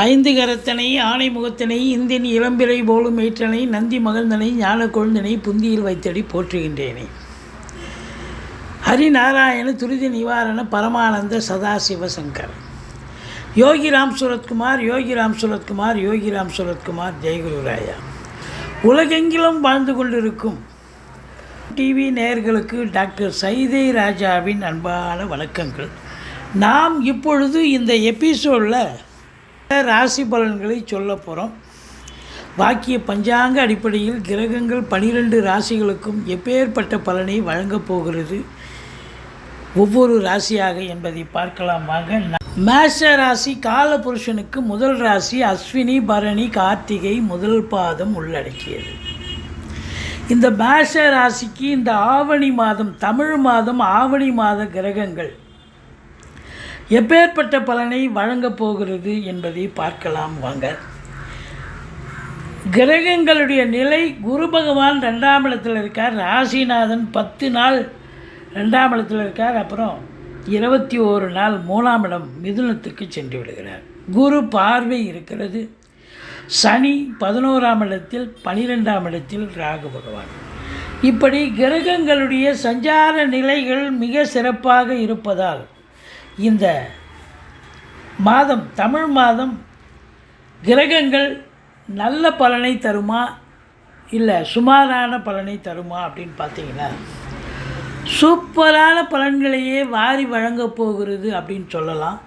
ஐந்து கரத்தனை ஆணை முகத்தினை இந்தின் இளம்பிறை போலும் ஏற்றனை நந்தி மகந்தனை ஞான கொழுந்தனை புந்தியில் வைத்தடி போற்றுகின்றேனே. ஹரிநாராயண துரித நிவாரண பரமானந்த சதாசிவசங்கர். யோகிராம் சுரத்குமார் யோகிராம் சுரத்குமார் யோகிராம் சுரத்குமார். ஜெயகுருராயா. உலகெங்கிலும் வாழ்ந்து கொண்டிருக்கும் டிவி நேயர்களுக்கு டாக்டர் சைதை ராஜாவின் அன்பான வணக்கங்கள். நாம் இப்பொழுது இந்த எபிசோடில் ராசி பலன்களை சொல்ல போகிறோம். வாக்கிய பஞ்சாங்க அடிப்படையில் கிரகங்கள் 12 ராசிகளுக்கும் எப்பேற்பட்ட பலனை வழங்கப் போகிறது ஒவ்வொரு ராசியாக என்பதை பார்க்கலாம் வாங்க. மேஷ ராசி காலபுருஷனுக்கு முதல் ராசி அஸ்வினி பரணி கார்த்திகை முதல் பாதம் உள்ளடக்கியது. இந்த மேஷ ராசிக்கு இந்த ஆவணி மாதம், தமிழ் மாதம் ஆவணி மாத கிரகங்கள் எப்பேற்பட்ட பலனை வழங்கப் போகிறது என்பதை பார்க்கலாம் வாங்க. கிரகங்களுடைய நிலை, குரு பகவான் 2ஆம் இடத்தில் இருக்கார். ராசிநாதன் 10 நாள் 2ஆம் இடத்தில் இருக்கார். அப்புறம் 21 நாள் 3ஆம் இடம் மிதுனத்துக்கு சென்று விடுகிறார். குரு பார்வை இருக்கிறது. சனி 11ஆம் இடத்தில், 12ஆம் இடத்தில் ராகு பகவான். இப்படி கிரகங்களுடைய சஞ்சார நிலைகள் மிக சிறப்பாக இருப்பதால் இந்த மாதம், தமிழ் மாதம் கிரகங்கள் நல்ல பலனை தருமா இல்லை சுமாரான பலனை தருமா அப்படின்னு பார்த்தீங்கன்னா, சூப்பரான பலன்களையே வாரி வழங்கப் போகிறது அப்படின்னு சொல்லலாம்.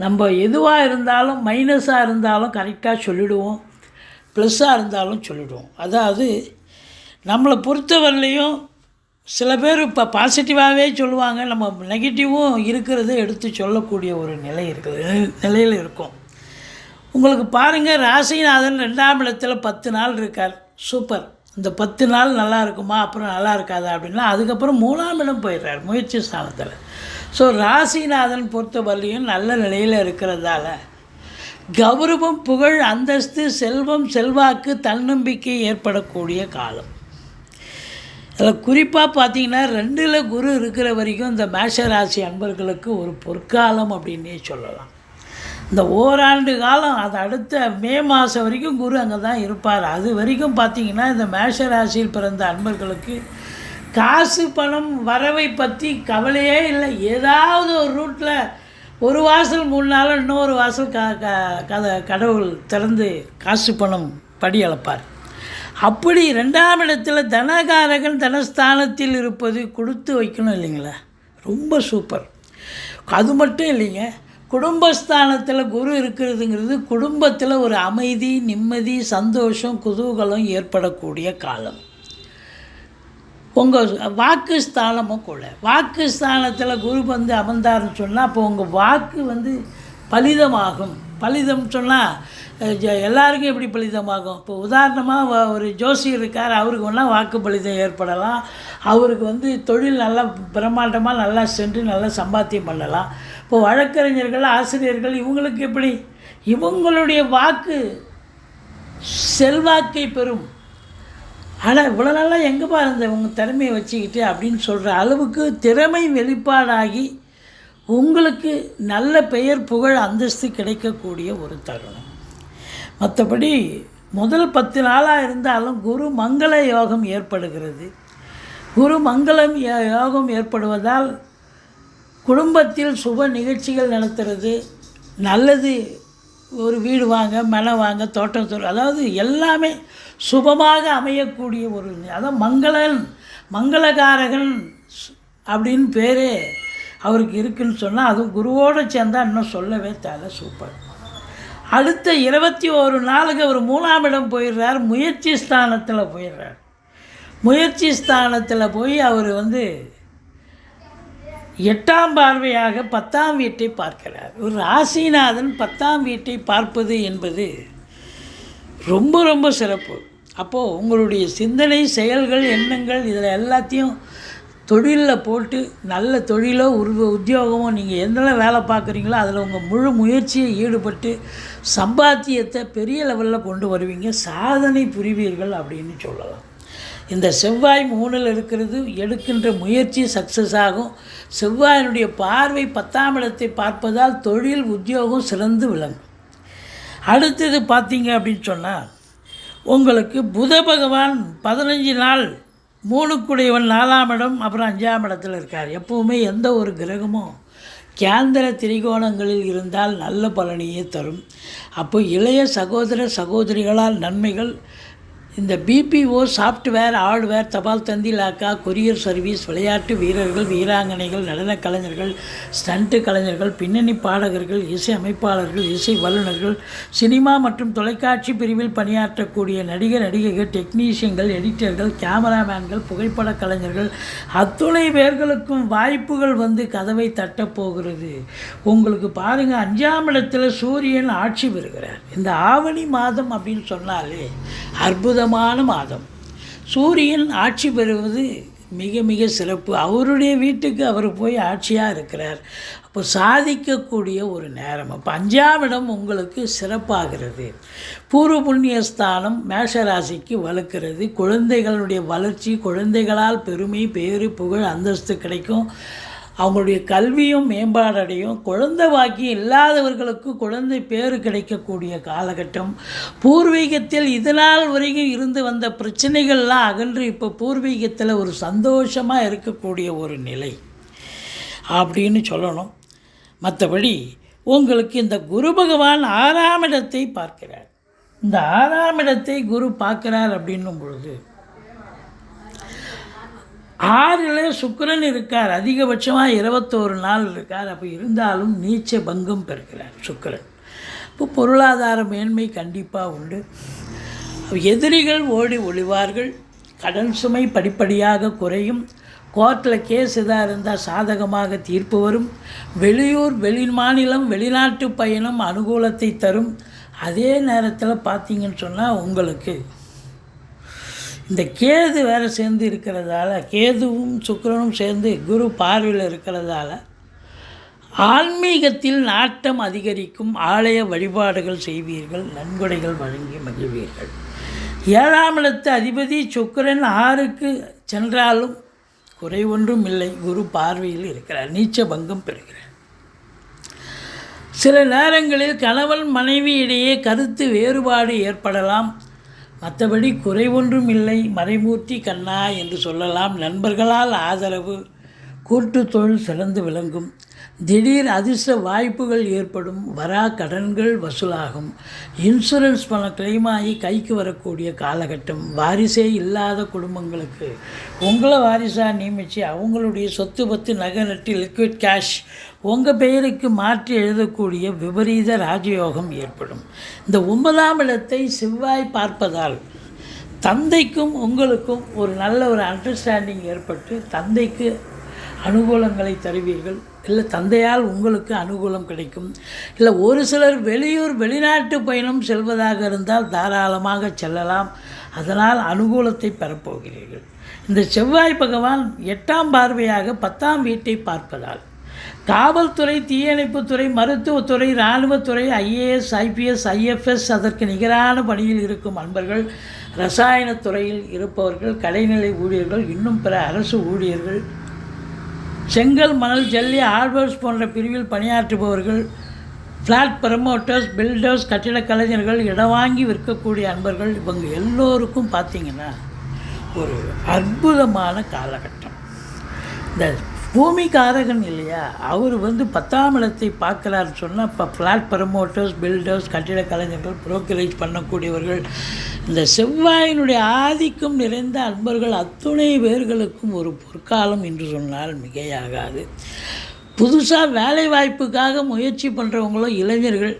நம்ம எதுவாக இருந்தாலும், மைனஸாக இருந்தாலும் கரெக்டாக சொல்லிவிடுவோம், ப்ளஸ்ஸாக இருந்தாலும் சொல்லிவிடுவோம். அதாவது நம்மளை பொறுத்தவரையிலையும் சில பேர் இப்போ பாசிட்டிவாகவே சொல்லுவாங்க, நம்ம நெகட்டிவும் இருக்கிறத எடுத்து சொல்லக்கூடிய ஒரு நிலையில் இருக்கும். உங்களுக்கு பாருங்கள், ராசிநாதன் 2ஆம் இடத்துல 10 நாள் இருக்கார். சூப்பர். இந்த 10 நாள் நல்லா இருக்குமா, அப்புறம் நல்லா இருக்காதா அப்படின்னா அதுக்கப்புறம் 3ஆம் இடம் போயிடுறார் முயற்சி ஸ்தானத்தில். ஸோ ராசிநாதன் பொறுத்தவரையிலையும் நல்ல நிலையில் இருக்கிறதால கௌரவம், புகழ், அந்தஸ்து, செல்வம், செல்வாக்கு, தன்னம்பிக்கை ஏற்படக்கூடிய காலம். அதில் குறிப்பாக பார்த்தீங்கன்னா 2ல் குரு இருக்கிற வரைக்கும் இந்த மேஷ ராசி அன்பர்களுக்கு ஒரு பொற்காலம் அப்படின்னே சொல்லலாம். இந்த ஓராண்டு காலம், அது அடுத்த மே மாதம் வரைக்கும் குரு அங்கே தான் இருப்பார். அது வரைக்கும் பார்த்திங்கன்னா இந்த மேஷ ராசியில் பிறந்த அன்பர்களுக்கு காசு பணம் வரவை பற்றி கவலையே இல்லை. ஏதாவது ஒரு ரூட்டில் ஒரு வாசல் 3 நாள் இன்னொரு வாசல் கடவுள் திறந்து காசு பணம் படி அளப்பார். அப்படி 2ஆம் இடத்துல தனகாரகன் தனஸ்தானத்தில் இருப்பது கொடுத்து வைக்கணும் இல்லைங்களா, ரொம்ப சூப்பர். அது மட்டும் இல்லைங்க, குடும்பஸ்தானத்தில் குரு இருக்கிறதுங்கிறது குடும்பத்தில் ஒரு அமைதி, நிம்மதி, சந்தோஷம், குதூகலம் ஏற்படக்கூடிய காலம். உங்கள் வாக்கு ஸ்தானமும் கூட, வாக்கு ஸ்தானத்தில் குரு வந்து அமர்ந்தாருன்னு சொன்னால் அப்போ உங்கள் வாக்கு பலிதமாகும். பலிதம் சொன்னால் எல்லாருக்கும் எப்படி பலிதமாகும்? இப்போ உதாரணமாக ஒரு ஜோசியர் இருக்கார், அவருக்கு வேணால் வாக்கு பலிதம் ஏற்படலாம். அவருக்கு தொழில் நல்லா பிரம்மாண்டமாக நல்லா சென்று நல்லா சம்பாத்தியம் பண்ணலாம். இப்போ வழக்கறிஞர்கள், ஆசிரியர்கள், இவங்களுக்கு எப்படி? இவங்களுடைய வாக்கு செல்வாக்கை பெறும். ஆனால் இவ்வளோ நாளா எங்கேப்பா இருந்த உங்கள் திறமையை வச்சுக்கிட்டு அப்படின்னு சொல்கிற அளவுக்கு திறமை வெளிப்பாடாகி உங்களுக்கு நல்ல பெயர், புகழ், அந்தஸ்து கிடைக்கக்கூடிய ஒரு தருணம். மற்றபடி முதல் 10 நாளாக இருந்தாலும் குரு மங்கள யோகம் ஏற்படுகிறது. குரு மங்களம் யோகம் ஏற்படுவதால் குடும்பத்தில் சுப நிகழ்ச்சிகள் நடத்துறது நல்லது. ஒரு வீடு வாங்க, மனை வாங்க, தோட்டம், அதாவது எல்லாமே சுபமாக அமையக்கூடிய ஒரு, அதான் மங்களகாரகன் அப்படின்னு பேரே அவருக்கு இருக்குதுன்னு சொன்னால் அதுவும் குருவோடு சேர்ந்தால் இன்னும் சொல்லவே தேவை. சூப்பர். அடுத்த 21 நாளுக்கு அவர் 3ஆம் இடம் போயிடுறார், முயற்சி ஸ்தானத்தில் போயிடுறார். முயற்சி ஸ்தானத்தில் போய் அவர் 8ஆம் பார்வையாக 10ஆம் வீட்டை பார்க்கிறார். ஒரு ராசிநாதன் 10ஆம் வீட்டை பார்ப்பது என்பது ரொம்ப ரொம்ப சிறப்பு. அப்போது உங்களுடைய சிந்தனை, செயல்கள், எண்ணங்கள் இதில் எல்லாத்தையும் தொழிலில் போட்டு நல்ல தொழிலோ உத்தியோகமோ நீங்கள் எந்த வேலை பார்க்குறீங்களோ அதில் உங்கள் முழு முயற்சியை ஈடுபட்டு சம்பாத்தியத்தை பெரிய லெவலில் கொண்டு வருவீங்க, சாதனை புரிவீர்கள் அப்படின்னு சொல்லலாம். இந்த செவ்வாய் 3ல் இருக்கிறது, எடுக்கின்ற முயற்சி சக்ஸஸ் ஆகும். செவ்வாயினுடைய பார்வை 10ஆம் இடத்தை பார்ப்பதால் தொழில், உத்தியோகம் சிறந்து விளங்கும். அடுத்தது பார்த்தீங்க அப்படின்னு சொன்னால் உங்களுக்கு புத பகவான் 15 நாள் 3க்குடையவன் 4ஆம் இடம் அப்புறம் 5ஆம் இடத்துல இருக்கார். எப்போவுமே எந்த ஒரு கிரகமும் கேந்திர திரிகோணங்களில் இருந்தால் நல்ல பலனையே தரும். அப்போ இளைய சகோதர சகோதரிகளால் நன்மைகள். இந்த பிபிஓ சாஃப்ட்வேர் ஹார்ட்வேர் தபால் தந்தி லாக்கா கொரியர் சர்வீஸ் விளையாட்டு வீரர்கள் வீராங்கனைகள் நடனக் கலைஞர்கள் ஸ்டண்ட்டு கலைஞர்கள் பின்னணி பாடகர்கள் இசை அமைப்பாளர்கள் இசை வல்லுநர்கள் சினிமா மற்றும் தொலைக்காட்சி பிரிவில் பணியாற்றக்கூடிய நடிகர் நடிகைகள் டெக்னீஷியன்கள் எடிட்டர்கள் கேமராமேன்கள் புகைப்பட கலைஞர்கள் அத்துணை பேர்களுக்கும் வாய்ப்புகள் வந்து கதவை தட்டப்போகிறது. உங்களுக்கு பாருங்கள், 5ஆம் இடத்துல சூரியன் ஆட்சி பெறுகிறார். இந்த ஆவணி மாதம் அப்படின்னு சொன்னாலே அற்புதமான மாதம். சூரியன் ஆட்சி பெறுவது மிக மிக சிறப்பு. அவருடைய வீட்டுக்கு அவர் போய் ஆட்சியாக இருக்கிறார். அப்போ சாதிக்கக்கூடிய ஒரு நேரம். அப்போ 5ஆம் இடம் உங்களுக்கு சிறப்பாகிறது. பூர்வ புண்ணியஸ்தானம் மேஷராசிக்கு வலுக்கிறது. குழந்தைகளுடைய வளர்ச்சி, குழந்தைகளால் பெருமை பேறு புகழ் அந்தஸ்து கிடைக்கும். அவங்களுடைய கல்வியும் மேம்பாடடையும். குழந்தை பாக்கியம் இல்லாதவர்களுக்கு குழந்தை பேறு கிடைக்கக்கூடிய காலகட்டம். பூர்வீகத்தில் இதனால் வரைக்கும் இருந்து வந்த பிரச்சனைகள்லாம் அகன்று இப்போ பூர்வீகத்தில் ஒரு சந்தோஷமாக இருக்கக்கூடிய ஒரு நிலை அப்படின்னு சொல்லணும். மற்றபடி உங்களுக்கு இந்த குரு பகவான் 6ஆம் இடத்தை பார்க்கிறார். இந்த 6ஆம் இடத்தை குரு பார்க்கிறார் அப்படின்னும் பொழுது 6ல் சுக்கிரன் இருக்கார். அதிகபட்சமாக 21 நாள் இருக்கார். அப்போ இருந்தாலும் நீச்ச பங்கம் பெறுகிறார் சுக்கிரன். இப்போ பொருளாதார மேன்மை கண்டிப்பாக உண்டு. எதிரிகள் ஓடி ஒளிவார்கள். கடன் சுமை படிப்படியாக குறையும். கோர்ட்டில் கேஸ் எதாக இருந்தால் சாதகமாக தீர்ப்பு வரும். வெளியூர் வெளி மாநிலம் வெளிநாட்டு பயணம் அனுகூலத்தை தரும். அதே நேரத்தில் பார்த்தீங்கன்னு சொன்னால் உங்களுக்கு இந்த கேது வேறு சேர்ந்து இருக்கிறதால, கேதுவும் சுக்கிரனும் சேர்ந்து குரு பார்வையில் இருக்கிறதால ஆன்மீகத்தில் நாட்டம் அதிகரிக்கும். ஆலய வழிபாடுகள் செய்வீர்கள். நன்கொடைகள் வழங்கி மகிழ்வீர்கள். 7ஆம் இடத்து அதிபதி சுக்கிரன் 6க்கு சென்றாலும் குறை ஒன்றும் இல்லை. குரு பார்வையில் இருக்கிறார். நீச்ச பங்கம் பெறுகிறார். சில நேரங்களில் கணவன் மனைவி இடையே கருத்து வேறுபாடு ஏற்படலாம். மற்றபடி குறை ஒன்றும் இல்லை. மறைமூர்த்தி கண்ணா என்று சொல்லலாம். நண்பர்களால் ஆதரவு. கூட்டு தொழில் சிறந்து விளங்கும். திடீர் அதிர்ஷ்ட வாய்ப்புகள் ஏற்படும். வரா கடன்கள் வசூலாகும். இன்சூரன்ஸ் பணம் கிளைம் ஆகி கைக்கு வரக்கூடிய காலகட்டம். வாரிசே இல்லாத குடும்பங்களுக்கு உங்களை வாரிசாக நியமித்து அவங்களுடைய சொத்து பத்து நகை நட்டு லிக்விட் கேஷ் உங்கள் பெயருக்கு மாற்றி எழுதக்கூடிய விபரீத ராஜயோகம் ஏற்படும். இந்த 9ஆம் இடத்தை செவ்வாய் பார்ப்பதால் தந்தைக்கும் உங்களுக்கும் ஒரு நல்ல ஒரு அண்டர்ஸ்டாண்டிங் ஏற்பட்டு தந்தைக்கு அனுகூலங்களை தருவீர்கள். இல்லை தந்தையால் உங்களுக்கு அனுகூலம் கிடைக்கும். இல்லை ஒரு சிலர் வெளியூர் வெளிநாட்டு பயணம் செல்வதாக இருந்தால் தாராளமாக செல்லலாம். அதனால் அனுகூலத்தை பெறப்போகிறீர்கள். இந்த செவ்வாய் பகவான் 8ஆம் பார்வையாக 10ஆம் வீட்டை பார்ப்பதால் காவல்துறை, தீயணைப்புத்துறை, மருத்துவத்துறை, இராணுவத்துறை, ஐஏஎஸ், ஐபிஎஸ், ஐஎஃப்எஸ் அதற்கு நிகரான பணியில் இருக்கும் அன்பர்கள், ரசாயனத்துறையில் இருப்பவர்கள், கடைநிலை ஊழியர்கள், இன்னும் பிற அரசு ஊழியர்கள், செங்கல் மணல் ஜல்லி ஹார்ட்வேர்ஸ் போன்ற பிரிவில் பணியாற்றுபவர்கள், ஃப்ளாட் ப்ரமோட்டர்ஸ், பில்டர்ஸ், கட்டிடக் கலைஞர்கள், இடம் வாங்கி விற்கக்கூடிய அன்பர்கள், இவங்க எல்லோருக்கும் பார்த்திங்கன்னா ஒரு அற்புதமான காலகட்டம். இந்த பூமிக்காரகன் இல்லையா, அவர் 10ஆம் இடத்தை பார்க்குறாரு சொன்னால் இப்போ ஃப்ளாட் ப்ரமோட்டர்ஸ், பில்டர்ஸ், கட்டிடக் கலைஞர்கள், புரோக்கரேஜ் பண்ணக்கூடியவர்கள், இந்த செவ்வாயினுடைய ஆதிக்கம் நிறைந்த அன்பர்கள் அத்துணை பேர்களுக்கும் ஒரு பொற்காலம் என்று சொன்னால் மிகையாகாது. புதுசாக வேலைவாய்ப்புக்காக முயற்சி பண்ணுறவங்களும் இளைஞர்கள்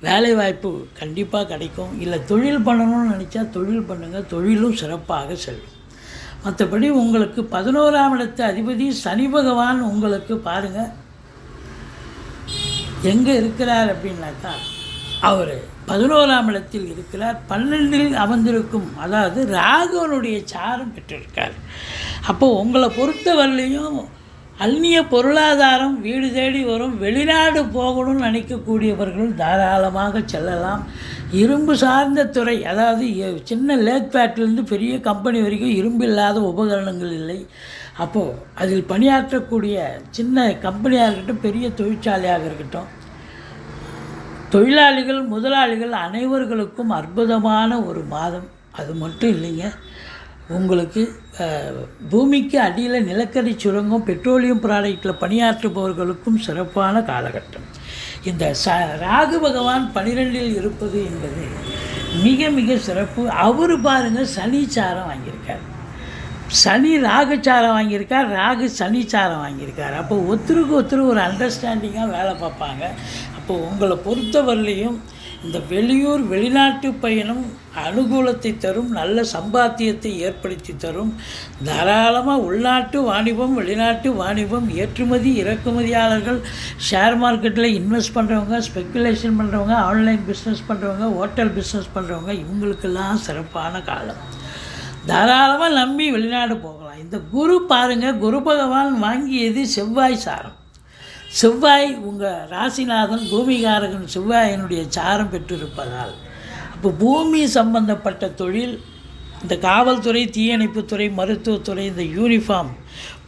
வேலைவாய்ப்பு கண்டிப்பாக கிடைக்கும். இல்லை தொழில் பண்ணணும்னு நினச்சா தொழில் பண்ணுங்கள். தொழிலும் சிறப்பாக செல்லும். மற்றபடி உங்களுக்கு 11ஆம் இடத்து அதிபதி சனி பகவான் உங்களுக்கு பாருங்கள் எங்கே இருக்கிறார் அப்படின்னாக்கா, அவர் 11ஆம் இடத்தில் இருக்கிறார். 12இல் அமர்ந்திருக்கும், அதாவது ராகுவனுடைய சாரம் பெற்றிருக்கார். அப்போது உங்களை பொறுத்தவரையிலையும் அந்நிய பொருளாதாரம் வீடு தேடி வரும். வெளிநாடு போகணும்னு நினைக்கக்கூடியவர்கள் தாராளமாக செல்லலாம். இரும்பு சார்ந்த துறை, அதாவது சின்ன லேக் ஃபேக்ட்ரிலேருந்து பெரிய கம்பெனி வரைக்கும் இரும்பு இல்லாத உபகரணங்கள் இல்லை. அப்போது அதில் பணியாற்றக்கூடிய சின்ன கம்பெனியாக இருக்கட்டும், பெரிய தொழிற்சாலையாக இருக்கட்டும், தொழிலாளிகள் முதலாளிகள் அனைவர்களுக்கும் அற்புதமான ஒரு மாதம். அது மட்டும் இல்லைங்க, உங்களுக்கு பூமிக்கு அடியில் நிலக்கரி சுரங்கம் பெட்ரோலியம் ப்ராடக்டில் பணியாற்றுபவர்களுக்கும் சிறப்பான காலகட்டம். இந்த ராகு பகவான் 12இல் இருப்பது என்பது மிக மிக சிறப்பு. அவர் பாருங்கள் சனிச்சாரம் வாங்கியிருக்கார், சனி ராகுச்சாரம் வாங்கியிருக்கார், ராகு சனிச்சாரம் வாங்கியிருக்கார். அப்போ ஒருத்தருக்கு ஒருத்தர் ஒரு அண்டர்ஸ்டாண்டிங்காக வேலை பார்ப்பாங்க. அப்போது உங்களை பொறுத்தவரையிலையும் இந்த வெளியூர் வெளிநாட்டு பயணம் அனுகூலத்தை தரும், நல்ல சம்பாத்தியத்தை ஏற்படுத்தி தரும். தாராளமாக உள்நாட்டு வாணிபம் வெளிநாட்டு வாணிபம், ஏற்றுமதி இறக்குமதியாளர்கள், ஷேர் மார்க்கெட்டில் இன்வெஸ்ட் பண்ணுறவங்க, ஸ்பெக்குலேஷன் பண்ணுறவங்க, ஆன்லைன் பிஸ்னஸ் பண்ணுறவங்க, ஹோட்டல் பிஸ்னஸ் பண்ணுறவங்க, இவங்களுக்கெல்லாம் சிறப்பான காலம். தாராளமாக நம்பி வெளிநாடு போகலாம். இந்த குரு பாருங்கள், குரு பகவான் வாங்கியது செவ்வாய் சாரம். செவ்வாய் உங்கள் ராசிநாதன் பூமிகாரகன் செவ்வாயினுடைய சாரம் பெற்றிருப்பதால் அப்போ பூமி சம்பந்தப்பட்ட தொழில், இந்த காவல்துறை, தீயணைப்புத்துறை, மருத்துவத்துறை, இந்த யூனிஃபார்ம்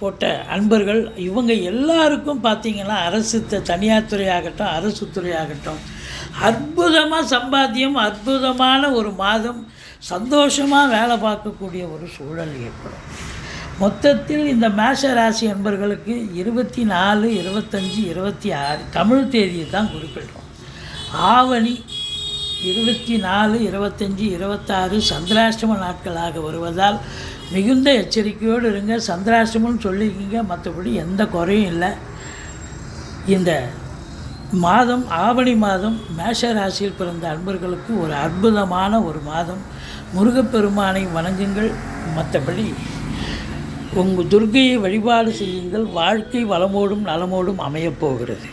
போட்ட அன்பர்கள், இவங்க எல்லாருக்கும் பார்த்திங்கன்னா அரசு தனியார் துறையாகட்டும் அரசு துறையாகட்டும் அற்புதமாக சம்பாத்தியம், அற்புதமான ஒரு மாதம், சந்தோஷமாக வேலை பார்க்கக்கூடிய ஒரு சூழல் ஏற்படும். மொத்தத்தில் இந்த மேஷ ராசி அன்பர்களுக்கு 24, 25, 26 தமிழ் தேதியை தான் குறிப்பிடுறோம். ஆவணி 24, 25, 26 சந்திராஷ்டம நாட்களாக வருவதால் மிகுந்த எச்சரிக்கையோடு இருங்க. சந்திராஷ்டமம்னு சொல்லிக்கிங்க, மற்றபடி எந்த குறையும் இல்லை. இந்த மாதம் ஆவணி மாதம் மேஷ ராசியில் பிறந்த அன்பர்களுக்கு ஒரு அற்புதமான ஒரு மாதம். முருகப்பெருமானை வணங்குங்கள், மற்றபடி உங்கள் துர்க்கையை வழிபாடு செய்யுங்கள். வாழ்க்கை வளமோடும் நலமோடும் அமையப்போகிறது.